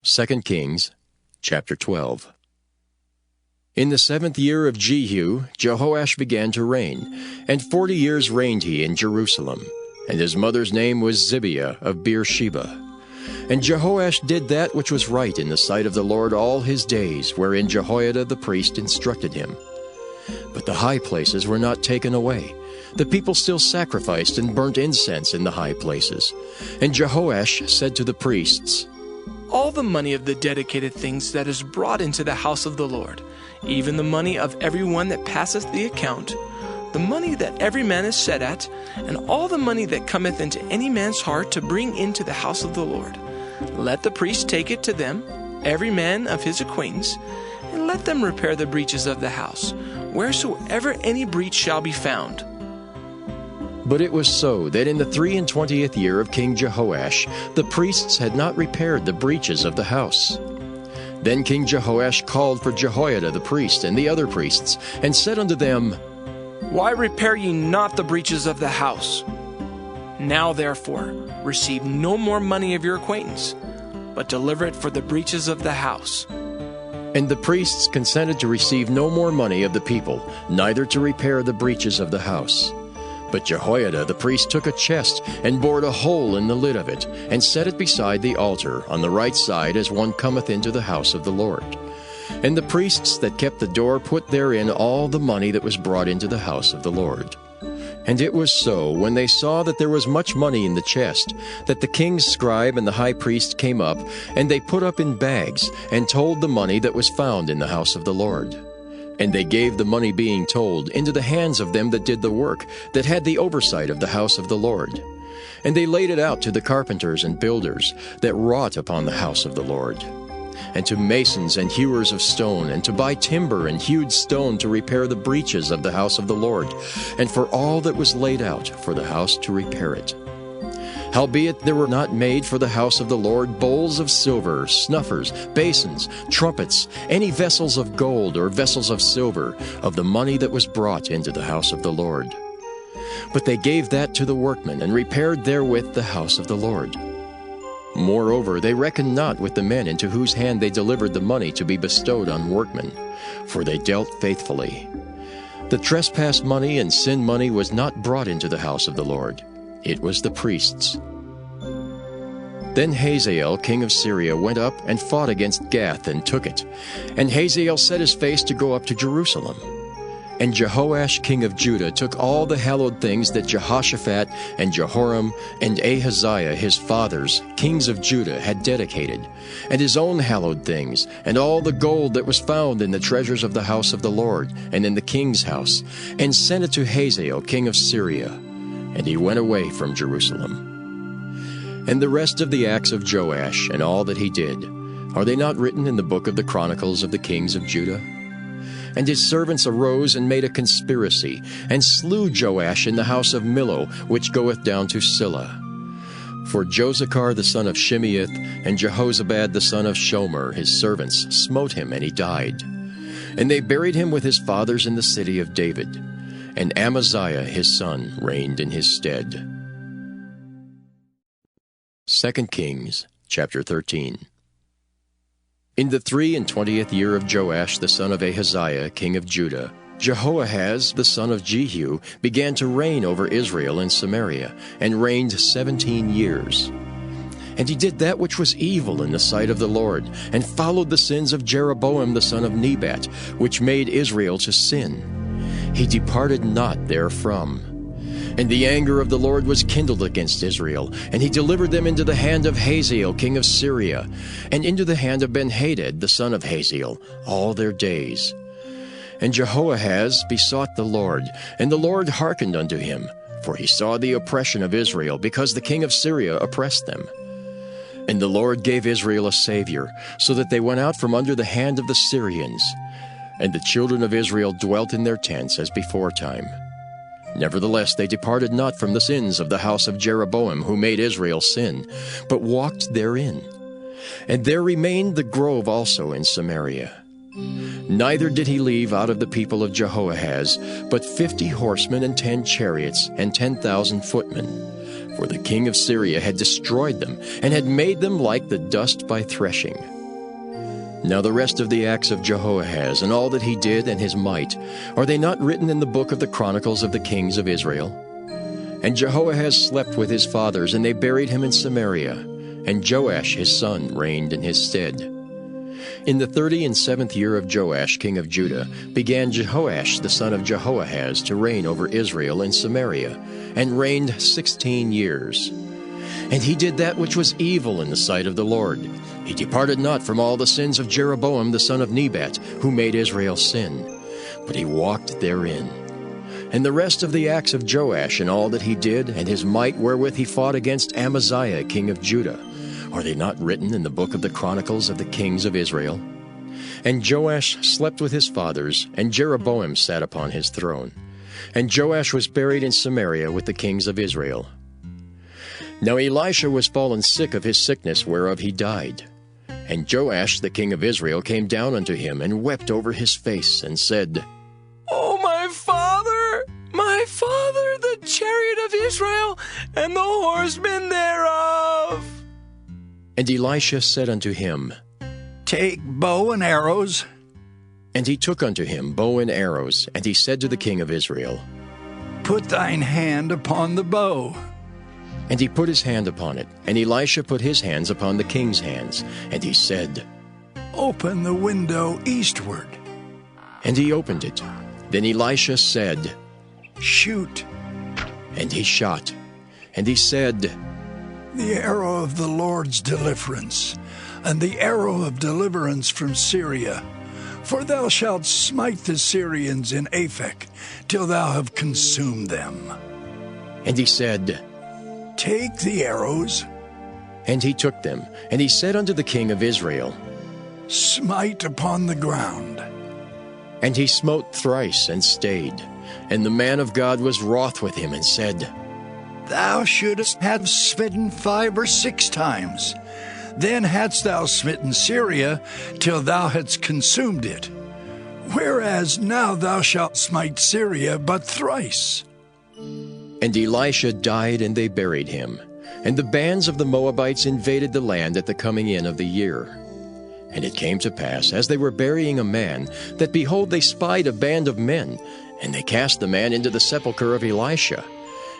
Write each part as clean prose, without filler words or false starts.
2 Kings chapter 12. In the 7th year of Jehu, Jehoash began to reign, and 40 years reigned he in Jerusalem. And his mother's name was Zibiah of Beersheba. And Jehoash did that which was right in the sight of the Lord all his days, wherein Jehoiada the priest instructed him. But the high places were not taken away. The people still sacrificed and burnt incense in the high places. And Jehoash said to the priests, "All the money of the dedicated things that is brought into the house of the Lord, even the money of every one that passeth the account, the money that every man is set at, and all the money that cometh into any man's heart to bring into the house of the Lord, let the priest take it to them, every man of his acquaintance, and let them repair the breaches of the house, wheresoever any breach shall be found." But it was so that in the 23rd year of King Jehoash, the priests had not repaired the breaches of the house. Then King Jehoash called for Jehoiada the priest and the other priests, and said unto them, "Why repair ye not the breaches of the house? Now therefore receive no more money of your acquaintance, but deliver it for the breaches of the house." And the priests consented to receive no more money of the people, neither to repair the breaches of the house. But Jehoiada the priest took a chest, and bored a hole in the lid of it, and set it beside the altar, on the right side as one cometh into the house of the Lord. And the priests that kept the door put therein all the money that was brought into the house of the Lord. And it was so, when they saw that there was much money in the chest, that the king's scribe and the high priest came up, and they put up in bags, and told the money that was found in the house of the Lord. And they gave the money being told into the hands of them that did the work, that had the oversight of the house of the Lord. And they laid it out to the carpenters and builders that wrought upon the house of the Lord, and to masons and hewers of stone, and to buy timber and hewed stone to repair the breaches of the house of the Lord, and for all that was laid out for the house to repair it. Howbeit there were not made for the house of the Lord bowls of silver, snuffers, basins, trumpets, any vessels of gold or vessels of silver, of the money that was brought into the house of the Lord. But they gave that to the workmen, and repaired therewith the house of the Lord. Moreover, they reckoned not with the men into whose hand they delivered the money to be bestowed on workmen, for they dealt faithfully. The trespass money and sin money was not brought into the house of the Lord. It was the priests. Then Hazael king of Syria went up and fought against Gath and took it. And Hazael set his face to go up to Jerusalem. And Jehoash king of Judah took all the hallowed things that Jehoshaphat and Jehoram and Ahaziah his fathers, kings of Judah, had dedicated, and his own hallowed things, and all the gold that was found in the treasures of the house of the Lord, and in the king's house, and sent it to Hazael king of Syria. And he went away from Jerusalem. And the rest of the acts of Joash, and all that he did, are they not written in the book of the Chronicles of the kings of Judah? And his servants arose and made a conspiracy, and slew Joash in the house of Millo, which goeth down to Silla. For Josachar the son of Shimeath, and Jehozabad the son of Shomer, his servants, smote him, and he died. And they buried him with his fathers in the city of David. And Amaziah his son reigned in his stead. 2 Kings chapter 13. In the 23rd year of Joash the son of Ahaziah king of Judah, Jehoahaz the son of Jehu began to reign over Israel in Samaria, and reigned 17 years. And he did that which was evil in the sight of the Lord, and followed the sins of Jeroboam the son of Nebat, which made Israel to sin. He departed not therefrom. And the anger of the Lord was kindled against Israel, and he delivered them into the hand of Hazael king of Syria, and into the hand of Benhadad the son of Hazael, all their days. And Jehoahaz besought the Lord, and the Lord hearkened unto him, for he saw the oppression of Israel, because the king of Syria oppressed them. And the Lord gave Israel a Savior, so that they went out from under the hand of the Syrians. And the children of Israel dwelt in their tents as beforetime. Nevertheless they departed not from the sins of the house of Jeroboam, who made Israel sin, but walked therein. And there remained the grove also in Samaria. Neither did he leave out of the people of Jehoahaz, but 50 horsemen and 10 chariots and 10,000 footmen. For the king of Syria had destroyed them, and had made them like the dust by threshing. Now the rest of the acts of Jehoahaz, and all that he did, and his might, are they not written in the book of the Chronicles of the kings of Israel? And Jehoahaz slept with his fathers, and they buried him in Samaria. And Joash his son reigned in his stead. In the 37th year of Joash king of Judah began Jehoash the son of Jehoahaz to reign over Israel in Samaria, and reigned 16 years. And he did that which was evil in the sight of the Lord. He departed not from all the sins of Jeroboam the son of Nebat, who made Israel sin, but he walked therein. And the rest of the acts of Joash, and all that he did, and his might wherewith he fought against Amaziah king of Judah, are they not written in the book of the Chronicles of the kings of Israel? And Joash slept with his fathers, and Jeroboam sat upon his throne. And Joash was buried in Samaria with the kings of Israel. Now Elisha was fallen sick of his sickness whereof he died. And Joash the king of Israel came down unto him, and wept over his face, and said, O my father, the chariot of Israel, and the horsemen thereof! And Elisha said unto him, Take bow and arrows. And he took unto him bow and arrows, and he said to the king of Israel, Put thine hand upon the bow. And he put his hand upon it, and Elisha put his hands upon the king's hands, and he said, Open the window eastward. And he opened it. Then Elisha said, Shoot. And he shot. And he said, The arrow of the Lord's deliverance, and the arrow of deliverance from Syria. For thou shalt smite the Syrians in Aphek, till thou have consumed them. And he said, Take the arrows. And he took them, and he said unto the king of Israel, Smite upon the ground. And he smote thrice, and stayed. And the man of God was wroth with him, and said, Thou shouldest have smitten 5 or 6 times. Then hadst thou smitten Syria, till thou hadst consumed it. Whereas now thou shalt smite Syria but thrice. And Elisha died, and they buried him. And the bands of the Moabites invaded the land at the coming in of the year. And it came to pass, as they were burying a man, that behold, they spied a band of men, and they cast the man into the sepulchre of Elisha.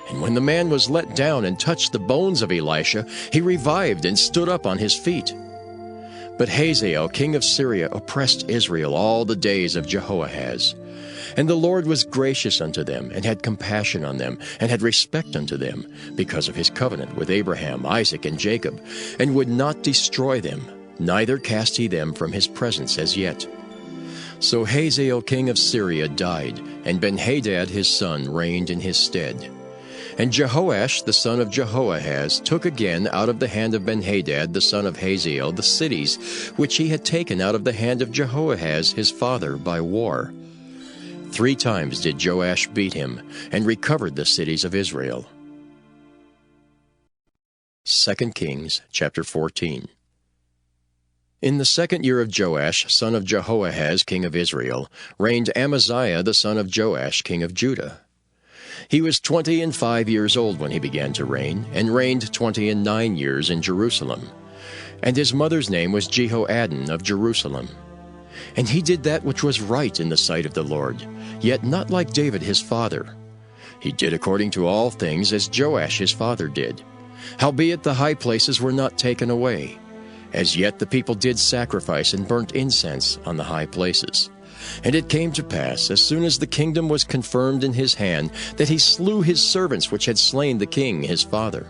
And when the man was let down and touched the bones of Elisha, he revived and stood up on his feet. But Hazael king of Syria oppressed Israel all the days of Jehoahaz. And the Lord was gracious unto them, and had compassion on them, and had respect unto them, because of his covenant with Abraham, Isaac, and Jacob, and would not destroy them, neither cast he them from his presence as yet. So Hazael king of Syria died, and Benhadad his son reigned in his stead. And Jehoash the son of Jehoahaz took again out of the hand of Benhadad the son of Hazael the cities which he had taken out of the hand of Jehoahaz his father by war. 3 times did Joash beat him, and recovered the cities of Israel. 2 Kings chapter 14. In the 2nd year of Joash, son of Jehoahaz, king of Israel, reigned Amaziah the son of Joash, king of Judah. He was 25 years old when he began to reign, and reigned 29 years in Jerusalem. And his mother's name was Jehoaddin of Jerusalem. And he did that which was right in the sight of the Lord, yet not like David his father. He did according to all things as Joash his father did. Howbeit the high places were not taken away. As yet the people did sacrifice and burnt incense on the high places. And it came to pass, as soon as the kingdom was confirmed in his hand, that he slew his servants which had slain the king his father.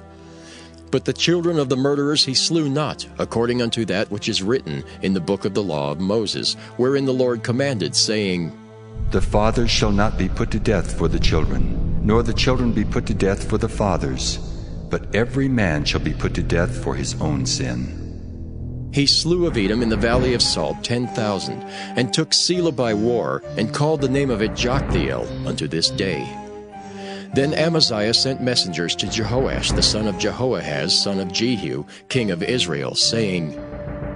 But the children of the murderers he slew not, according unto that which is written in the book of the law of Moses, wherein the Lord commanded, saying, The fathers shall not be put to death for the children, nor the children be put to death for the fathers, but every man shall be put to death for his own sin. He slew of Edom in the valley of Salt 10,000, and took Selah by war, and called the name of it Joktheel unto this day. Then Amaziah sent messengers to Jehoash the son of Jehoahaz, son of Jehu, king of Israel, saying,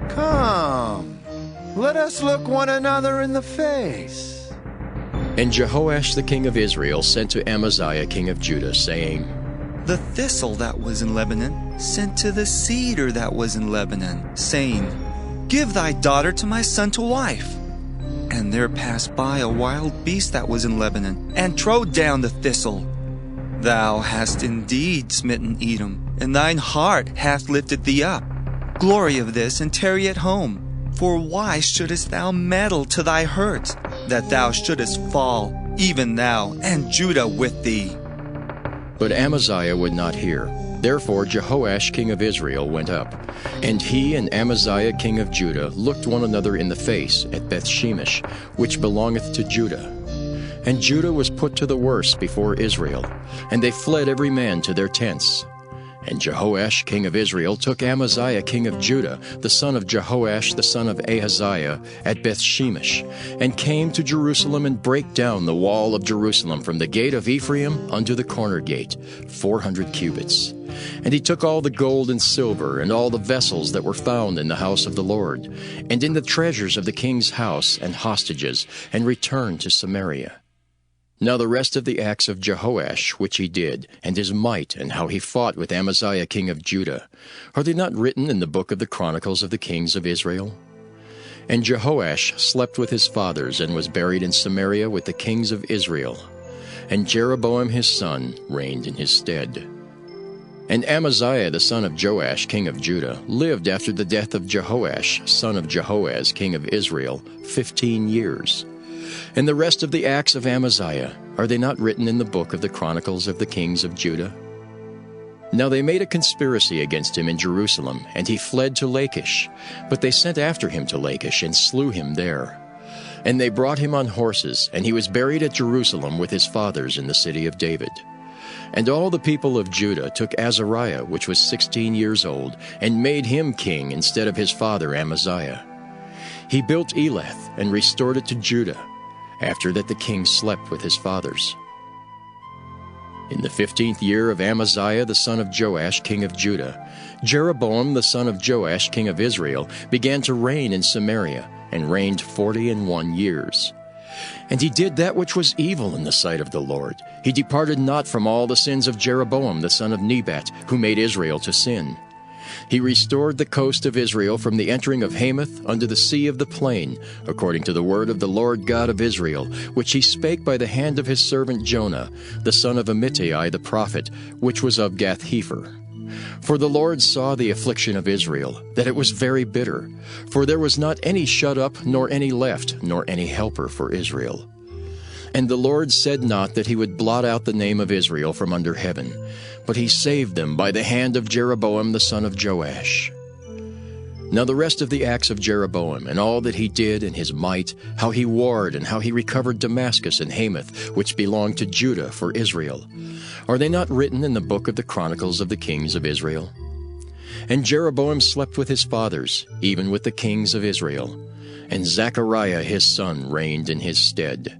Come, let us look one another in the face. And Jehoash the king of Israel sent to Amaziah king of Judah, saying, The thistle that was in Lebanon sent to the cedar that was in Lebanon, saying, Give thy daughter to my son to wife. And there passed by a wild beast that was in Lebanon, and trode down the thistle. Thou hast indeed smitten Edom, and thine heart hath lifted thee up. Glory of this, and tarry at home. For why shouldest thou meddle to thy hurt, that thou shouldest fall, even thou, and Judah with thee? But Amaziah would not hear. Therefore Jehoash king of Israel went up, and he and Amaziah king of Judah looked one another in the face at Bethshemesh, which belongeth to Judah. And Judah was put to the worse before Israel, and they fled every man to their tents. And Jehoash king of Israel took Amaziah king of Judah, the son of Jehoash the son of Ahaziah, at Bethshemesh, and came to Jerusalem, and brake down the wall of Jerusalem from the gate of Ephraim unto the corner gate, 400 cubits. And he took all the gold and silver, and all the vessels that were found in the house of the Lord, and in the treasures of the king's house, and hostages, and returned to Samaria. Now the rest of the acts of Jehoash which he did, and his might, and how he fought with Amaziah king of Judah, are they not written in the book of the Chronicles of the kings of Israel? And Jehoash slept with his fathers, and was buried in Samaria with the kings of Israel. And Jeroboam his son reigned in his stead. And Amaziah the son of Joash king of Judah lived after the death of Jehoash son of Jehoaz king of Israel 15 years. And the rest of the acts of Amaziah, are they not written in the book of the Chronicles of the kings of Judah? Now they made a conspiracy against him in Jerusalem, and he fled to Lachish. But they sent after him to Lachish, and slew him there. And they brought him on horses, and he was buried at Jerusalem with his fathers in the city of David. And all the people of Judah took Azariah, which was 16 years old, and made him king instead of his father Amaziah. He built Elath, and restored it to Judah, after that the king slept with his fathers. In the 15th year of Amaziah the son of Joash king of Judah, Jeroboam the son of Joash king of Israel began to reign in Samaria, and reigned 41 years. And he did that which was evil in the sight of the Lord. He departed not from all the sins of Jeroboam the son of Nebat, who made Israel to sin. He restored the coast of Israel from the entering of Hamath unto the sea of the plain, according to the word of the Lord God of Israel, which he spake by the hand of his servant Jonah, the son of Amittai the prophet, which was of Gath-hepher. For the Lord saw the affliction of Israel, that it was very bitter, for there was not any shut up, nor any left, nor any helper for Israel. And the Lord said not that he would blot out the name of Israel from under heaven, but he saved them by the hand of Jeroboam the son of Joash. Now the rest of the acts of Jeroboam, and all that he did, and his might, how he warred, and how he recovered Damascus and Hamath, which belonged to Judah for Israel, are they not written in the book of the Chronicles of the kings of Israel? And Jeroboam slept with his fathers, even with the kings of Israel, and Zechariah his son reigned in his stead.